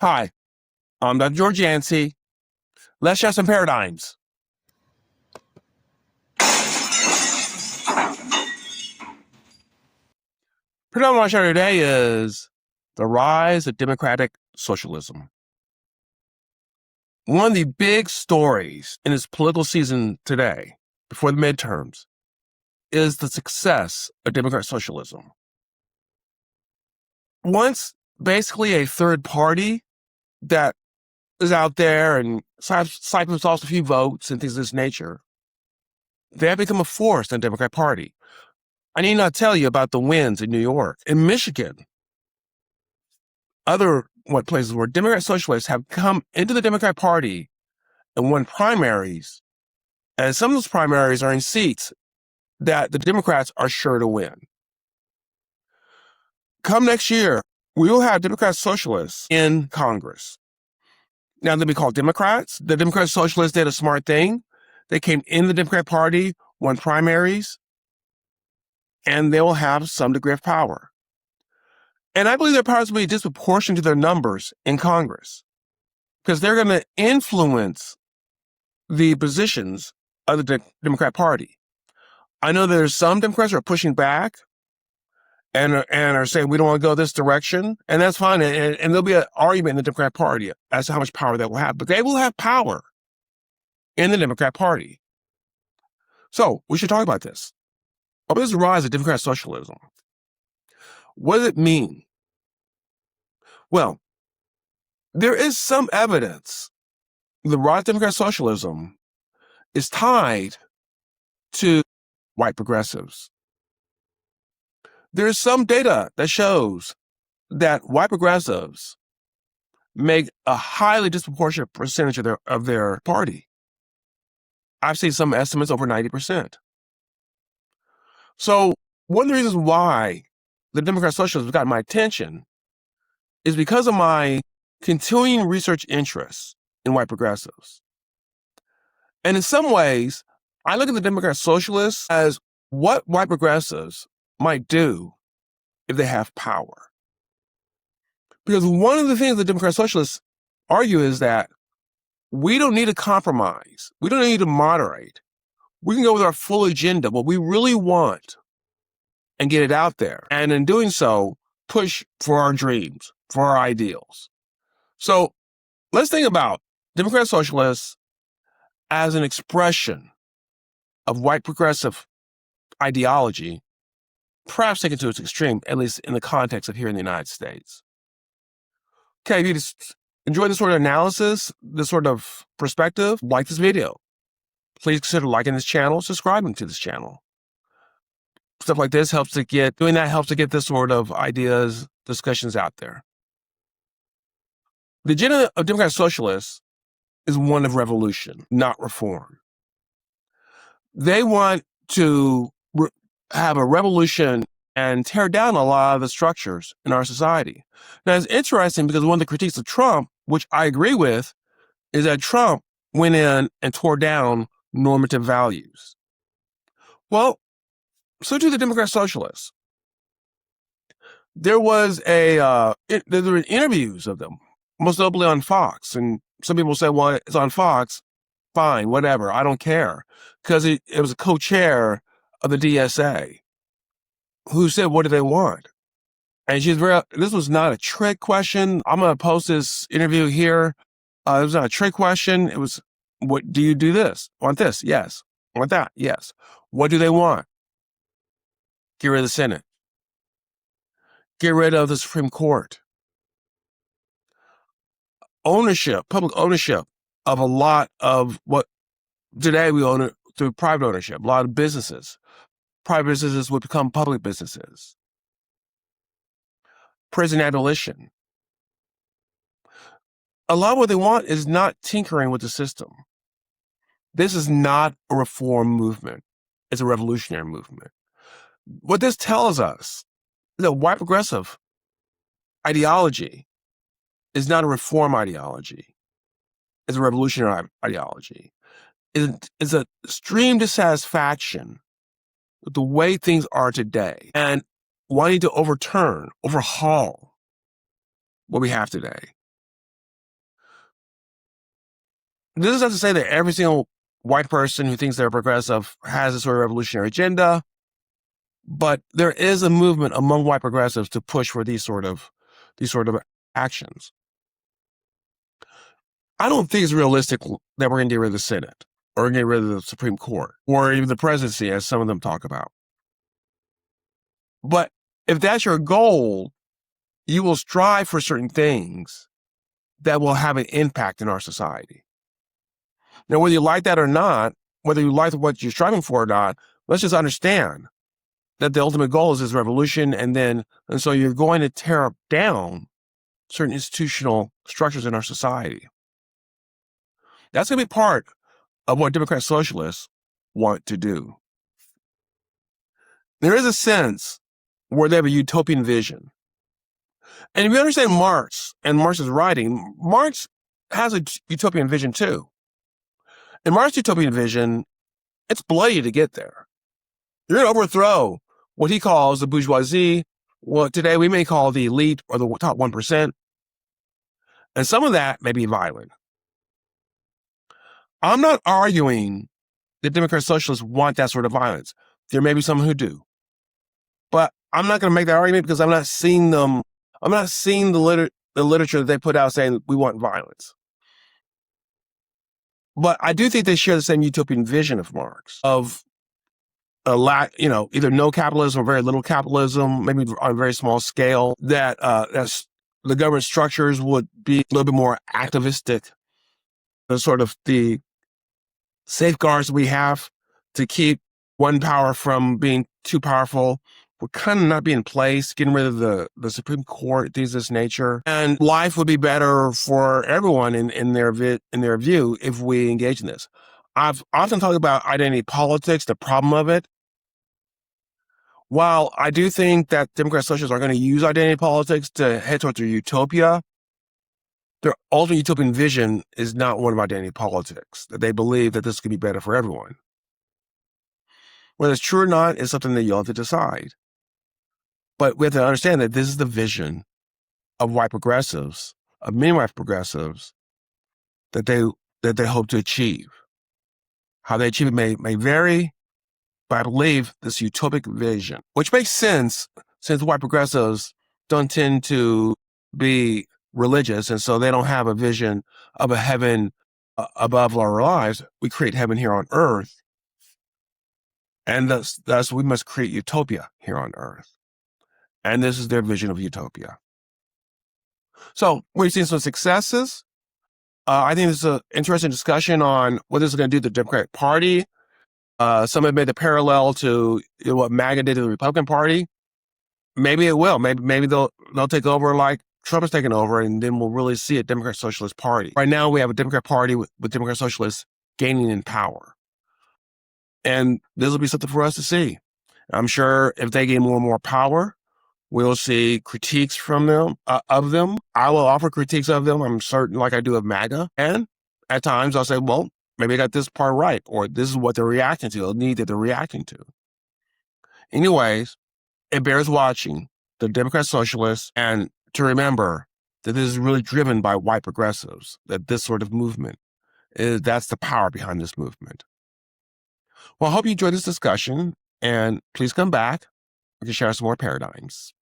Hi, I'm Dr. George Yancey. Let's share some paradigms. Paradigm I want to share today is the rise of democratic socialism. One of the big stories in this political season today, before the midterms, is the success of democratic socialism. Once basically a third party that is out there and siphons off a few votes and things of this nature, they have become a force in the Democratic Party. I need not tell you about the wins in New York, in Michigan, other places where Democrat socialists have come into the Democratic Party and won primaries, and some of those primaries are in seats that the Democrats are sure to win. Come next year, we will have Democrat socialists in Congress. Now, they'll be called Democrats. The Democrat socialists did a smart thing. They came in the Democrat Party, won primaries, and they will have some degree of power. And I believe their power will be disproportionate to their numbers in Congress, because they're going to influence the positions of the Democrat Party. I know there's some Democrats who are pushing back and are saying we don't want to go this direction, and that's fine. And there'll be an argument in the Democrat Party as to how much power they will have, but they will have power in the Democrat Party. So we should talk about this. What is the rise of Democrat socialism? What does it mean? Well, there is some evidence the rise of Democrat socialism is tied to white progressives. There's some data that shows that white progressives make a highly disproportionate percentage of their party. I've seen some estimates over 90%. So one of the reasons why the Democrat socialists have gotten my attention is because of my continuing research interests in white progressives. And in some ways, I look at the Democrat socialists as what white progressives might do if they have power. Because one of the things the Democrat socialists argue is that we don't need to compromise. We don't need to moderate. We can go with our full agenda, what we really want, and get it out there. And in doing so, push for our dreams, for our ideals. So let's think about Democrat socialists as an expression of white progressive ideology, perhaps taken to its extreme, at least in the context of here in the United States. Okay, if you just enjoy this sort of analysis, this sort of perspective, like this video. Please consider liking this channel, subscribing to this channel. Stuff like this helps to get this sort of ideas, discussions out there. The agenda of Democratic Socialists is one of revolution, not reform. They want to have a revolution and tear down a lot of the structures in our society. Now, it's interesting because one of the critiques of Trump, which I agree with, is that Trump went in and tore down normative values. Well, so do the Democrat Socialists. There were interviews of them, most notably on Fox. And some people say, well, it's on Fox. Fine, whatever. I don't care. Because it was a co-chair of the DSA who said, what do they want? And this was not a trick question. I'm going to post this interview here. It was not a trick question. It was, what do you do this? Want this? Yes. Want that? Yes. What do they want? Get rid of the Senate. Get rid of the Supreme Court. Public ownership of a lot of what today we own it through private ownership, a lot of businesses. Private businesses would become public businesses. Prison abolition. A lot of what they want is not tinkering with the system. This is not a reform movement. It's a revolutionary movement. What this tells us is that white progressive ideology is not a reform ideology. It's a revolutionary ideology. It's an extreme dissatisfaction with the way things are today and wanting to overhaul what we have today. This is not to say that every single white person who thinks they're progressive has a sort of revolutionary agenda, but there is a movement among white progressives to push for these sort of actions. I don't think it's realistic that we're going to get rid of the Senate or get rid of the Supreme Court or even the presidency, as some of them talk about. But if that's your goal, you will strive for certain things that will have an impact in our society. Now, whether you like that or not, whether you like what you're striving for or not, let's just understand that the ultimate goal is this revolution, and so you're going to tear down certain institutional structures in our society. That's going to be part of what Democratic Socialists want to do. There is a sense where they have a utopian vision. And if you understand Marx and Marx's writing, Marx has a utopian vision too. In Marx's utopian vision, it's bloody to get there. You're going to overthrow what he calls the bourgeoisie, what today we may call the elite or the top 1%. And some of that may be violent. I'm not arguing that Democratic Socialists want that sort of violence. There may be some who do. But I'm not going to make that argument because I'm not seeing the literature that they put out saying we want violence. But I do think they share the same utopian vision of Marx, of a lack, either no capitalism or very little capitalism, maybe on a very small scale, that the government structures would be a little bit more activistic. The sort of the safeguards we have to keep one power from being too powerful would kind of not be in place, getting rid of the Supreme Court, things of this nature. And life would be better for everyone in their view if we engage in this. I've often talked about identity politics, the problem of it. While I do think that Democratic Socialists are going to use identity politics to head towards their utopia, their ultimate utopian vision is not one of identity politics, that they believe that this could be better for everyone. Whether it's true or not is something that you'll have to decide. But we have to understand that this is the vision of white progressives, of many white progressives, that they hope to achieve. How they achieve it may vary, but I believe this utopic vision, which makes sense since white progressives don't tend to be religious, and so they don't have a vision of a heaven above our lives. We create heaven here on earth, and thus we must create utopia here on earth. And this is their vision of utopia. So we've seen some successes. I think this is an interesting discussion on what this is going to do to the Democratic Party. Some have made the parallel to what MAGA did to the Republican Party. Maybe it will. Maybe they'll take over like Trump has taken over, and then we'll really see a Democratic Socialist Party. Right now, we have a Democrat Party with Democrat Socialists gaining in power. And this will be something for us to see. I'm sure if they gain more and more power, we'll see critiques from them, of them. I will offer critiques of them, I'm certain, like I do of MAGA. And at times I'll say, well, maybe I got this part right, or this is what they're reacting to, the need that they're reacting to. Anyways, it bears watching the Democrat Socialists, and to remember that this is really driven by white progressives, that this sort of movement, that's the power behind this movement. Well, I hope you enjoyed this discussion, and please come back. We can share some more paradigms.